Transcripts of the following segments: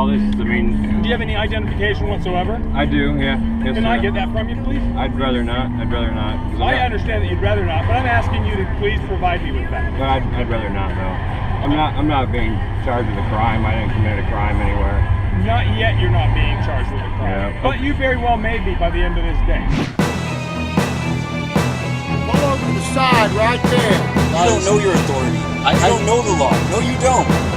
all. Do you have any identification whatsoever? I do, yeah. Yes, Can sir. I get that from you, please? I'd rather not. I understand that you'd rather not, but I'm asking you to please provide me with that. But I'd rather not, though. I'm not being charged with a crime. I didn't commit a crime anywhere. Not yet. You're not being charged with a crime, Yeah. but you very well may be by the end of this day. Pull over to the side right there. You don't know your authority. I don't know the law. No, you don't.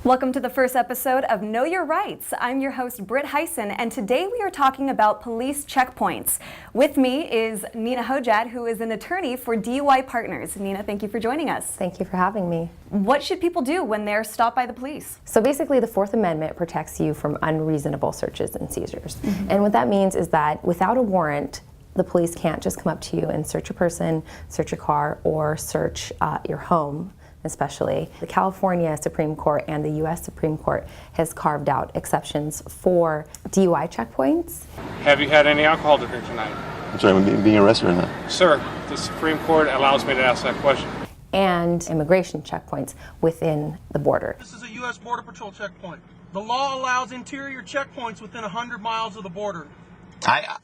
Welcome to the first episode of Know Your Rights. I'm your host, Britt Hyson, and today we are talking about police checkpoints. With me is Nina Hojat, who is an attorney for DUI Partners. Nina, thank you for joining us. Thank you for having me. What should people do when they're stopped by the police? So basically, the Fourth Amendment protects you from unreasonable searches and seizures. And what that means is that without a warrant, the police can't just come up to you and search a person, search a car, or search your home. Especially. The California Supreme Court and the U.S. Supreme Court has carved out exceptions for DUI checkpoints. Have you had any alcohol to drink tonight? I'm sorry, I'm being arrested or not? Sir, the Supreme Court allows me to ask that question. And immigration checkpoints within the border. This is a U.S. Border Patrol checkpoint. The law allows interior checkpoints within 100 miles of the border. I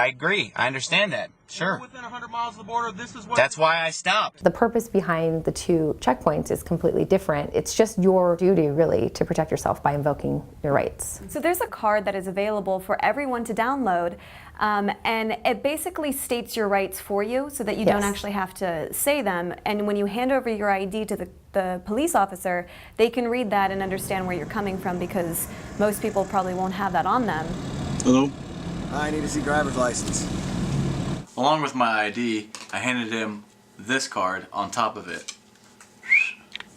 agree. I understand that. Sure. Within 100 miles of the border, this is what... That's why I stopped. The purpose behind the two checkpoints is completely different. It's just your duty, really, to protect yourself by invoking your rights. So there's a card that is available for everyone to download, and it basically states your rights for you so that you don't actually have to say them. And when you hand over your ID to the police officer, they can read that and understand where you're coming from, because most people probably won't have that on them. Hello? I need to see driver's license. Along with my ID, I handed him this card on top of it.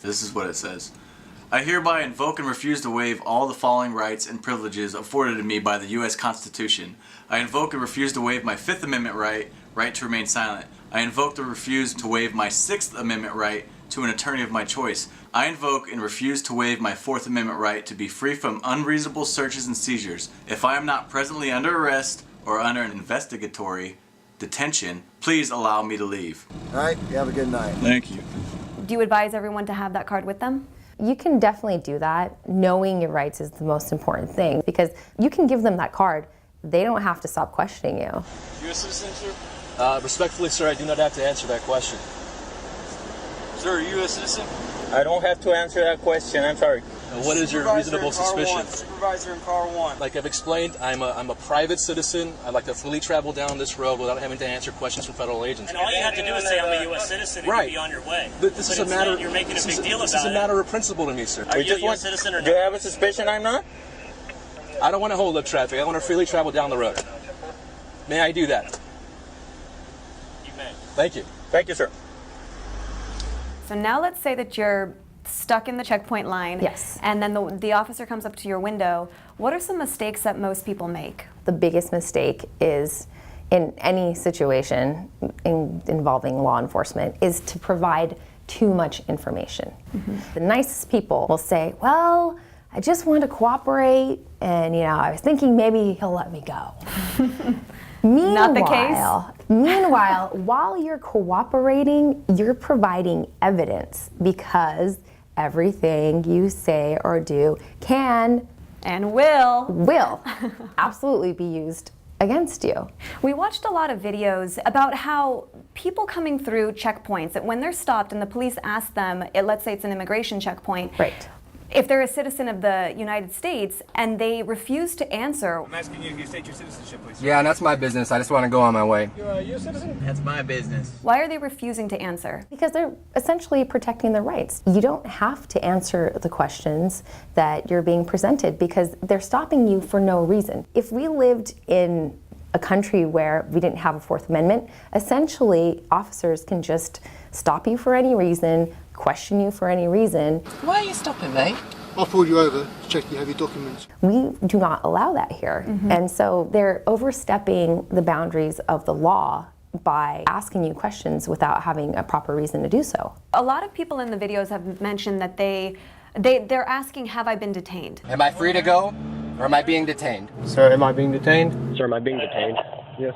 This is what it says. I hereby invoke and refuse to waive all the following rights and privileges afforded to me by the U.S. Constitution. I invoke and refuse to waive my Fifth Amendment right to remain silent. I invoke and refuse to waive my Sixth Amendment right to an attorney of my choice. I invoke and refuse to waive my Fourth Amendment right to be free from unreasonable searches and seizures. If I am not presently under arrest or under an investigatory detention, please allow me to leave. All right, you have a good night. Thank you. Do you advise everyone to have that card with them? You can definitely do that. Knowing your rights is the most important thing, because you can give them that card. They don't have to stop questioning you. You a citizen, sir? Respectfully, sir, I do not have to answer that question. Sir, are you a citizen? I don't have to answer that question, I'm sorry. Now, what is your reasonable suspicion? Supervisor in car one. Like I've explained, I'm a private citizen. I'd like to freely travel down this road without having to answer questions from federal agents. And all you have to do is say I'm a U.S. citizen and right. you'll be on your way. But this is a matter. You're making a big deal about it. This is a matter of principle to me, sir. Are you a U.S. citizen or not? Do you have a suspicion I'm not? I don't want to hold up traffic. I want to freely travel down the road. May I do that? You may. Thank you. Thank you, sir. So now let's say that you're stuck in the checkpoint line. Yes. And then the officer comes up to your window. What are some mistakes that most people make? The biggest mistake is, in any situation involving law enforcement, is to provide too much information. The nicest people will say, well, I just want to cooperate, and I was thinking maybe he'll let me go. Not the case? Meanwhile, while you're cooperating, you're providing evidence, because everything you say or do can and will absolutely be used against you. We watched a lot of videos about how people coming through checkpoints, that when they're stopped and the police ask them, let's say it's an immigration checkpoint, right. If they're a citizen of the United States and they refuse to answer. I'm asking you to state your citizenship, please. Yeah, and that's my business. I just want to go on my way. You're a U.S. citizen? That's my business. Why are they refusing to answer? Because they're essentially protecting their rights. You don't have to answer the questions that you're being presented, because they're stopping you for no reason. If we lived in a country where we didn't have a Fourth Amendment, essentially officers can just stop you for any reason, question you for any reason. Why are you stopping me? I'll pull you over to check you have your documents. We do not allow that here. And so they're overstepping the boundaries of the law by asking you questions without having a proper reason to do so. A lot of people in the videos have mentioned that they're asking, have I been detained? Am I free to go? Or am I being detained? Sir, am I being detained? Sir, am I being detained? Yes.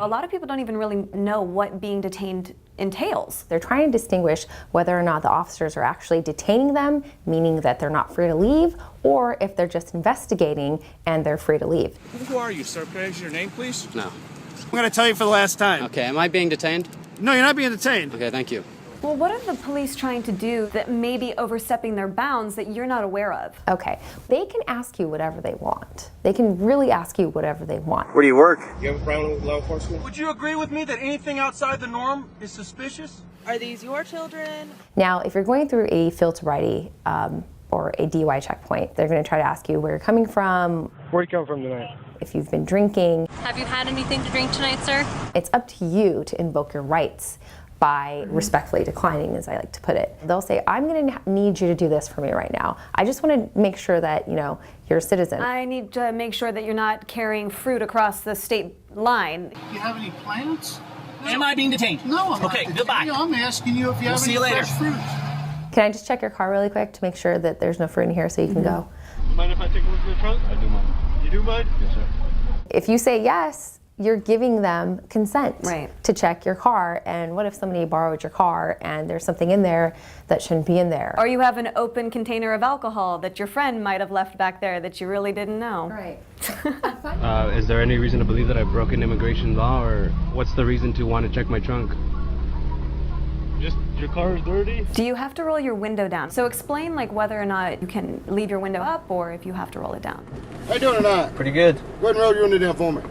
A lot of people don't even really know what being detained entails. They're trying to distinguish whether or not the officers are actually detaining them, meaning that they're not free to leave, or if they're just investigating and they're free to leave. Who are you, sir? Can I use your name, please? No. I'm going to tell you for the last time. Okay, am I being detained? No, you're not being detained. Okay, thank you. Well, what are the police trying to do that may be overstepping their bounds that you're not aware of? Okay, they can ask you whatever they want. They can really ask you whatever they want. Where do you work? You have a problem with law enforcement? Would you agree with me that anything outside the norm is suspicious? Are these your children? Now, if you're going through a field sobriety or a DUI checkpoint, they're going to try to ask you where you're coming from. Where you come from tonight? If you've been drinking. Have you had anything to drink tonight, sir? It's up to you to invoke your rights by respectfully declining, as I like to put it. They'll say, I'm going to need you to do this for me right now. I just want to make sure that, you know, you're a citizen. I need to make sure that you're not carrying fruit across the state line. Do you have any plants? Am I being detained? No, I'm Okay, not. goodbye. I'm asking you if you We'll have see any you later. fresh fruit. Can I just check your car really quick to make sure that there's no fruit in here so you can go? Mind if I take a look at your trunk? I do mind. You do mind? Yes, sir. If you say yes, you're giving them consent Right. to check your car. And what if somebody borrowed your car and there's something in there that shouldn't be in there? Or you have an open container of alcohol that your friend might have left back there that you really didn't know. Right. Is there any reason to believe that I broke an immigration law, or what's the reason to want to check my trunk? Just your car is dirty? Do you have to roll your window down? So explain like whether or not you can leave your window up or if you have to roll it down. How you doing tonight? Pretty good. Go ahead and roll your window down for me.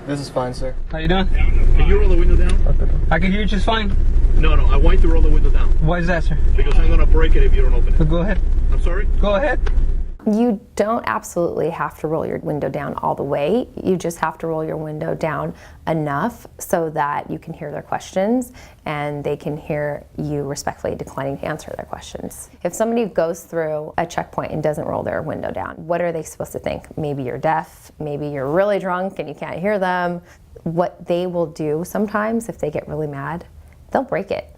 This is fine, sir. How you doing? Can you roll the window down? I can hear you just fine. No, I want you to roll the window down. Why is that, sir? Because I'm going to break it if you don't open it. Go ahead. I'm sorry? Go ahead. You don't absolutely have to roll your window down all the way. You just have to roll your window down enough so that you can hear their questions and they can hear you respectfully declining to answer their questions. If somebody goes through a checkpoint and doesn't roll their window down, what are they supposed to think? Maybe you're deaf, maybe you're really drunk and you can't hear them. What they will do sometimes, if they get really mad, they'll break it.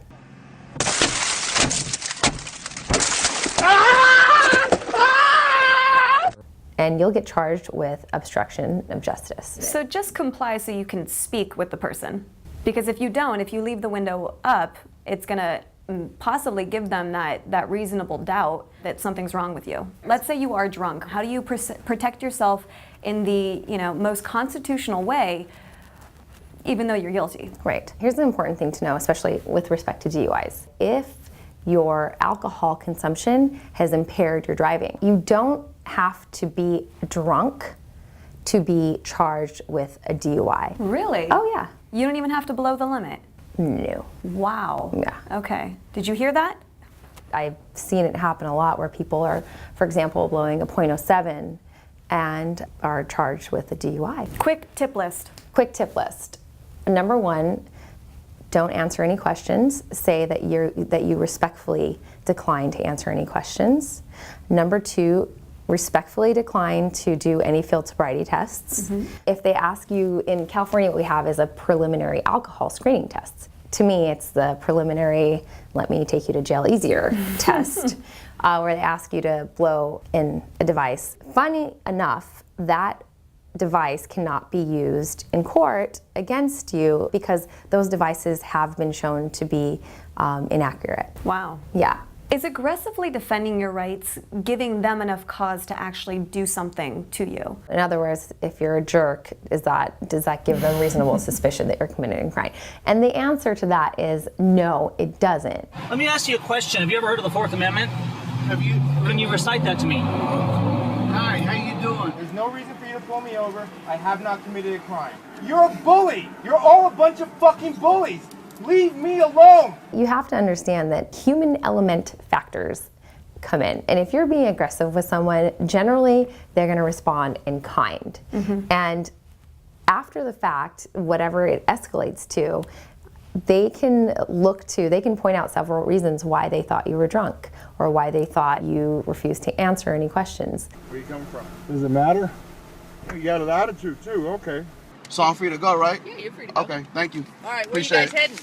And you'll get charged with obstruction of justice. So just comply so you can speak with the person. Because if you don't, if you leave the window up, it's going to possibly give them that reasonable doubt that something's wrong with you. Let's say you are drunk. How do you protect yourself in the most constitutional way, even though you're guilty? Right. Here's an important thing to know, especially with respect to DUIs. If your alcohol consumption has impaired your driving, you don't have to be drunk to be charged with a DUI. Really? Oh, yeah. You don't even have to blow the limit? No. Wow. Yeah. Okay. Did you hear that? I've seen it happen a lot where people are, for example, blowing a .07 and are charged with a DUI. Quick tip list. Quick tip list. Number one, don't answer any questions. Say that you respectfully decline to answer any questions. Number two, respectfully decline to do any field sobriety tests. Mm-hmm. If they ask you, in California what we have is a preliminary alcohol screening test. To me, it's the preliminary, let me take you to jail easier test, where they ask you to blow in a device. Funny enough, that device cannot be used in court against you because those devices have been shown to be inaccurate. Wow. Yeah. Is aggressively defending your rights giving them enough cause to actually do something to you? In other words, if you're a jerk, does that give them reasonable suspicion that you're committing a crime? And the answer to that is no, it doesn't. Let me ask you a question. Have you ever heard of the Fourth Amendment? Have you? Can you recite that to me? Hi, how you doing? There's no reason for you to pull me over. I have not committed a crime. You're a bully. You're all a bunch of fucking bullies. Leave me alone. You have to understand that human element factors come in. And if you're being aggressive with someone, generally they're going to respond in kind. Mm-hmm. And after the fact, whatever it escalates to, they can point out several reasons why they thought you were drunk or why they thought you refused to answer any questions. Where you coming from? Does it matter? You got an attitude too, okay. So I'm free to go, right? Yeah, you're free to go. Okay, thank you. All right, where Appreciate you guys heading?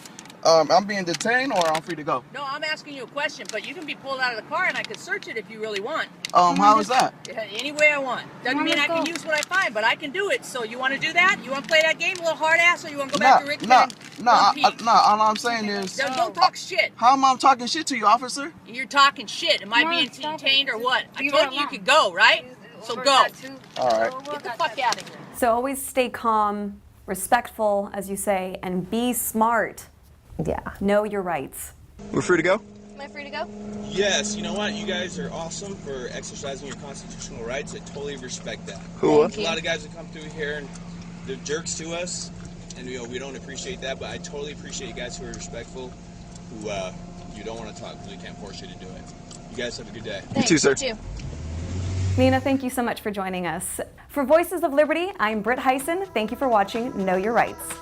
I'm being detained or I'm free to go? No, I'm asking you a question, but you can be pulled out of the car and I can search it if you really want. How is that? Any way I want. Doesn't mean I can use what I find, but I can do it. So you want to do that? You want to play that game, little hard ass, or you want to go back to Richmond? All I'm saying is... Don't talk shit. How am I talking shit to you, officer? You're talking shit. Am I being detained or what? I told you could go, right? So go. All right. Get the fuck out of here. So always stay calm, respectful, as you say, and be smart. Yeah. Know your rights. We're free to go? Am I free to go? Yes, you know what? You guys are awesome for exercising your constitutional rights. I totally respect that. Cool. A lot of guys that come through here and they're jerks to us, and we don't appreciate that, but I totally appreciate you guys who are respectful, who you don't want to talk because we can't force you to do it. You guys have a good day. Thanks, too, sir. You too. Nina, thank you so much for joining us. For Voices of Liberty, I'm Britt Heisen. Thank you for watching Know Your Rights.